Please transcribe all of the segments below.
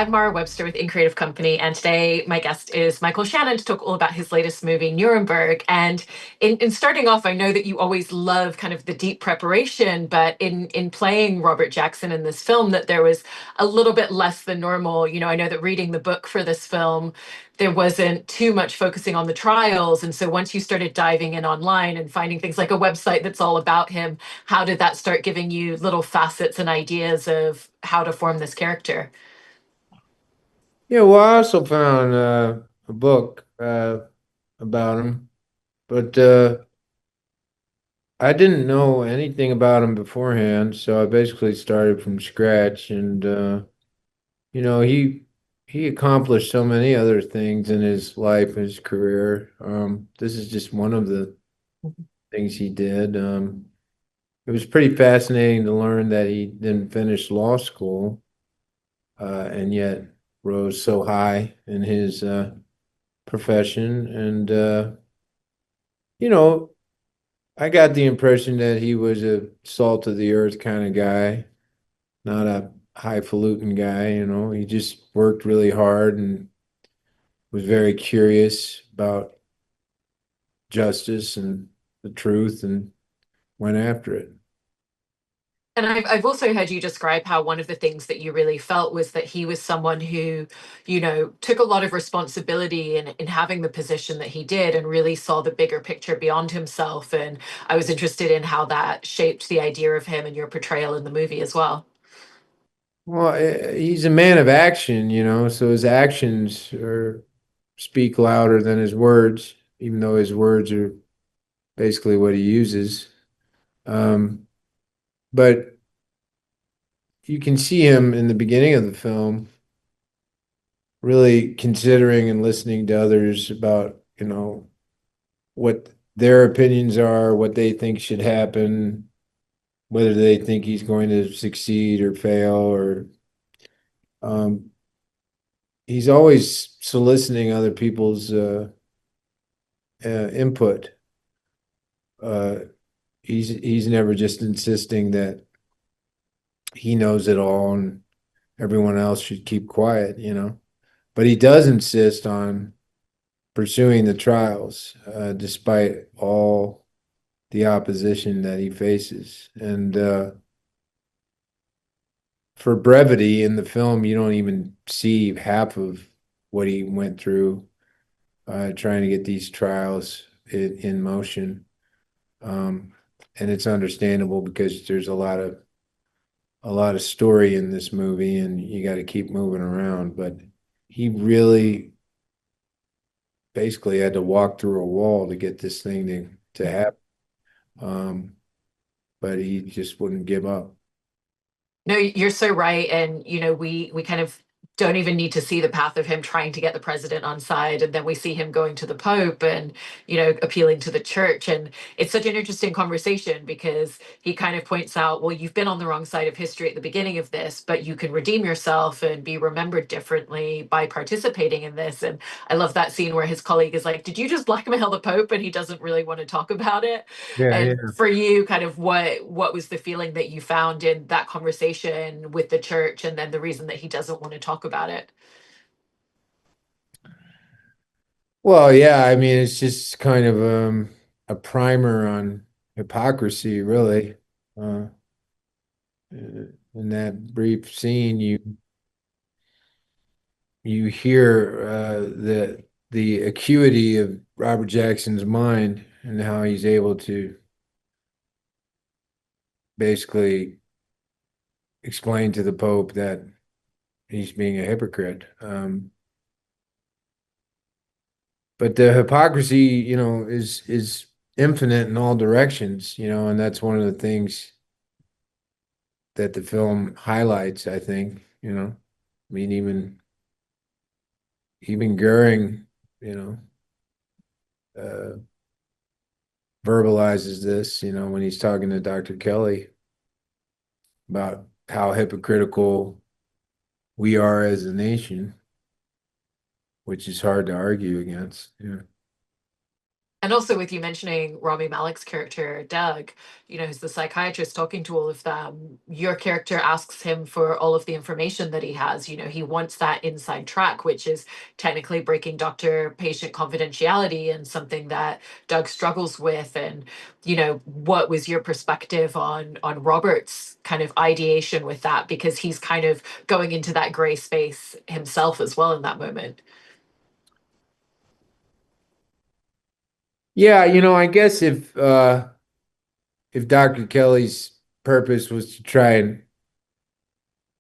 I'm Mara Webster with In Creative Company, and today my guest is Michael Shannon to talk all about his latest movie, Nuremberg. And in starting off, I know that you always love kind of the deep preparation, but in playing Robert Jackson in this film, that there was a little bit less than normal. I know that reading the book for this film, there wasn't too much focusing on the trials. And so once you started diving in online and finding things like a website that's all about him, how did that start giving you little facets and ideas of how to form this character? Yeah, well, I also found a book about him, but I didn't know anything about him beforehand, so I basically started from scratch. And you know, he accomplished so many other things in his life, his career. This is just one of the things he did. It was pretty fascinating to learn that he didn't finish law school, and yet rose so high in his profession. And you know, I got the impression that he was a salt of the earth kind of guy, not a highfalutin guy. He just worked really hard and was very curious about justice and the truth and went after it. And I've also heard you describe how one of the things that you really felt was that he was someone who, took a lot of responsibility in having the position that he did and really saw the bigger picture beyond himself. And I was interested in how that shaped the idea of him and your portrayal in the movie as well. Well, he's a man of action, so his speak louder than his words, even though his words are basically what he uses. Um, but you can see him in the beginning of the film really considering and listening to others about, what their opinions are, what they think should happen, whether they think he's going to succeed or fail, or um, he's always soliciting other people's input. Uh, he's never just insisting that he knows it all and everyone else should keep quiet. But he does insist on pursuing the trials, despite all the opposition that he faces. And for brevity in the film, you don't even see half of what he went through trying to get these trials in motion. Um, and it's understandable because there's a lot of story in this movie, and you got to keep moving around. But he really basically had to walk through a wall to get this thing to happen. Um, but he just wouldn't give up. No, you're so right. And, we kind of don't even need to see the path of him trying to get the president on side. And then we see him going to the Pope and, appealing to the church. And it's such an interesting conversation because he kind of points out, well, you've been on the wrong side of history at the beginning of this, but you can redeem yourself and be remembered differently by participating in this. And I love that scene where his colleague is like, did you just blackmail the Pope? And he doesn't really want to talk about it. Yeah, And yeah. for you, kind of what was the feeling that you found in that conversation with the church, and then the reason that he doesn't want to talk about it? Well, yeah, I mean, it's just kind of a primer on hypocrisy, really. Uh, in that brief scene, you hear the acuity of Robert Jackson's mind and how he's able to basically explain to the Pope that he's being a hypocrite. But the hypocrisy, is infinite in all directions, and that's one of the things that the film highlights, I think. I mean, even Göring, you know, uh, verbalizes this, when he's talking to Dr. Kelly about how hypocritical we are as a nation, which is hard to argue against. Yeah. And also with you mentioning Rami Malek's character, Doug, who's the psychiatrist talking to all of them, your character asks him for all of the information that he has. He wants that inside track, which is technically breaking doctor-patient confidentiality and something that Doug struggles with. And, what was your perspective on Robert's kind of ideation with that? Because he's kind of going into that gray space himself as well in that moment. Yeah, I guess if Dr. Kelly's purpose was to try and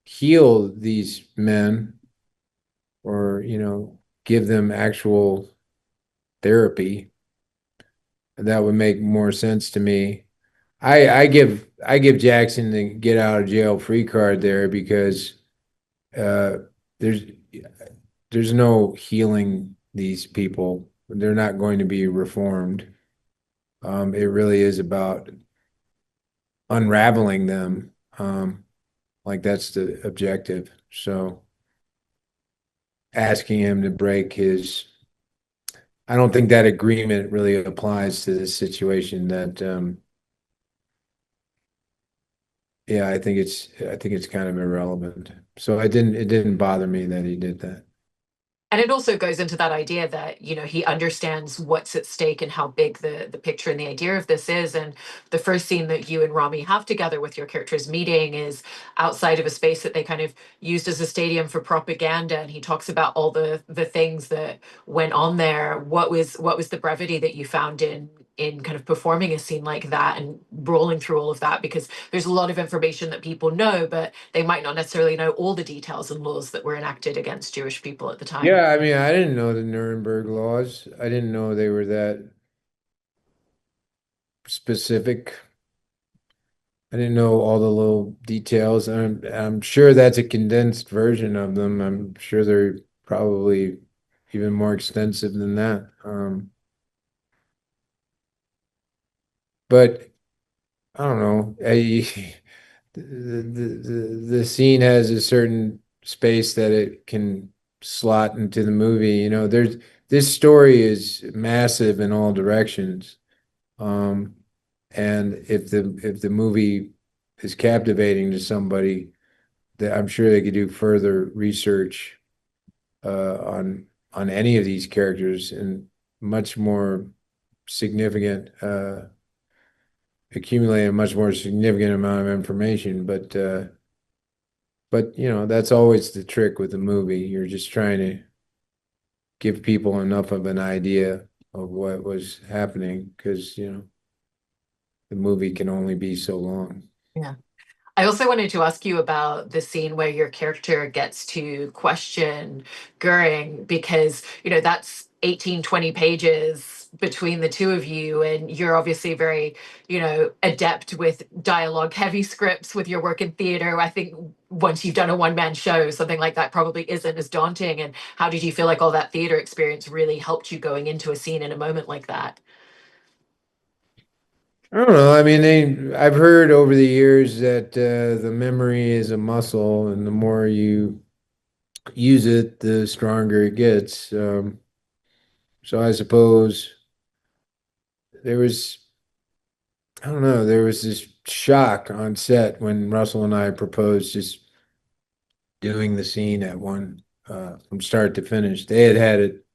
heal these men or, give them actual therapy, that would make more sense to me. I give Jackson the get out of jail free card there because uh, there's there's no healing these people. They're not going to be reformed. It really is about unraveling them. Like that's the objective. So asking him to break his, I don't think that agreement really applies to this situation. That yeah, I think it's kind of irrelevant. So it didn't bother me that he did that. And it also goes into that idea that he understands what's at stake and how big the picture and the idea of this is. And the first scene that you and Rami have together with your characters meeting is outside of a space that they kind of used as a stadium for propaganda, and he talks about all the things that went on there. What was the brevity that you found in kind of performing a scene like that and rolling through all of that? Because there's a lot of information that people know, but they might not necessarily know all the details and laws that were enacted against Jewish people at the time. Yeah, I mean, I didn't know the Nuremberg laws. I didn't know they were that specific. I didn't know all the little details. I'm sure that's a condensed version of them. I'm sure they're probably even more extensive than that. But I don't know. The scene has a certain space that it can slot into the movie. This story is massive in all directions. Um, and if the movie is captivating to somebody, that I'm sure they could do further research on any of these characters and much more significant accumulate a much more significant amount of information. But that's always the trick with the movie. You're just trying to give people enough of an idea of what was happening because the movie can only be so long. Yeah. I also wanted to ask you about the scene where your character gets to question Goering, because, that's 18, 20 pages between the two of you. And you're obviously very, adept with dialogue heavy scripts with your work in theater. I think once you've done a one-man show, something like that probably isn't as daunting. And how did you feel like all that theater experience really helped you going into a scene in a moment like that? I don't know. I mean, I've heard over the years that the memory is a muscle, and the more you use it, the stronger it gets. So I suppose there was, I don't know, there was this shock on set when Russell and I proposed just doing the scene at one from start to finish. They had had it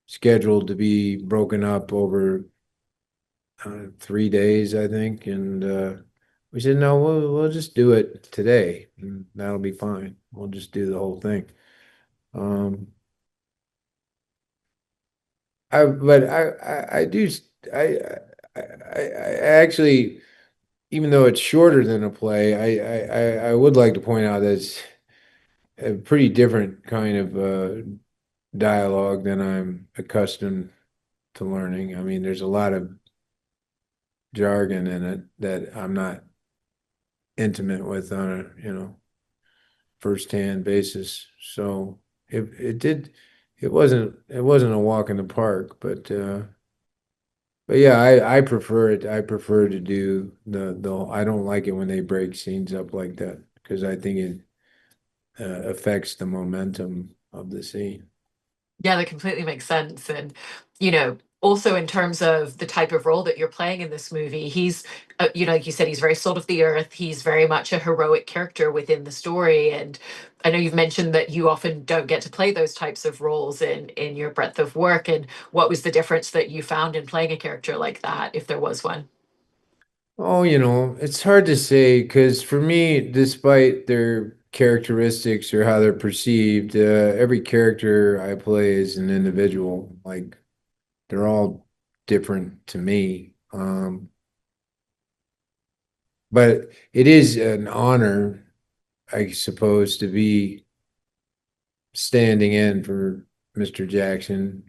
scheduled to be broken up over 3 days, I think, and we said no, we'll just do it today, and that'll be fine. We'll just do the whole thing. Um, but I do I, I actually, even though it's shorter than a play, I would like to point out that it's a pretty different kind of dialogue than I'm accustomed to learning. I mean, there's a lot of jargon in it that I'm not intimate with on a, firsthand basis. So it wasn't a walk in the park, but yeah, I prefer it. I prefer to do the I don't like it when they break scenes up like that because I think it affects the momentum of the scene. Yeah, that completely makes sense. And, also in terms of the type of role that you're playing in this movie, he's, like you said, he's very salt of the earth. He's very much a heroic character within the story. And I know you've mentioned that you often don't get to play those types of roles in your breadth of work. And what was the difference that you found in playing a character like that, if there was one? Oh, it's hard to say because for me, despite their characteristics or how they're perceived, every character I play is an individual. Like they're all different to me. But it is an honor, I suppose, to be standing in for Mr. Jackson,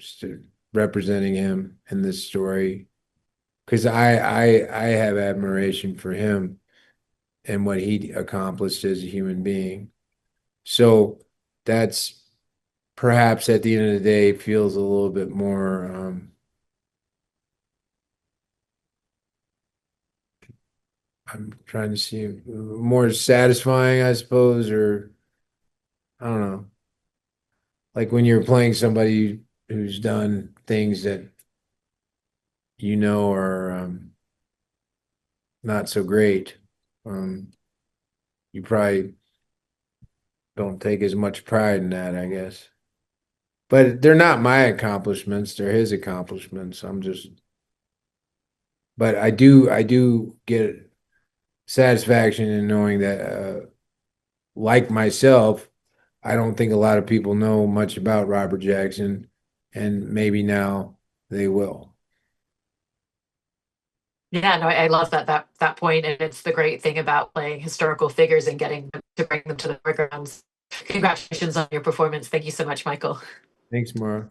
representing him in this story. Because I have admiration for him and what he accomplished as a human being. So that's perhaps at the end of the day feels a little bit more I'm trying to see more satisfying, I suppose, or I don't know. Like when you're playing somebody who's done things that are not so great. Um, you probably don't take as much pride in that, I guess. But they're not my accomplishments, they're his accomplishments. But I do get satisfaction in knowing that, like myself, I don't think a lot of people know much about Robert Jackson, and maybe now they will. Yeah, no, I love that point, and it's the great thing about playing historical figures and getting them to bring them to the foreground. Congratulations on your performance. Thank you so much, Michael. Thanks, Mara.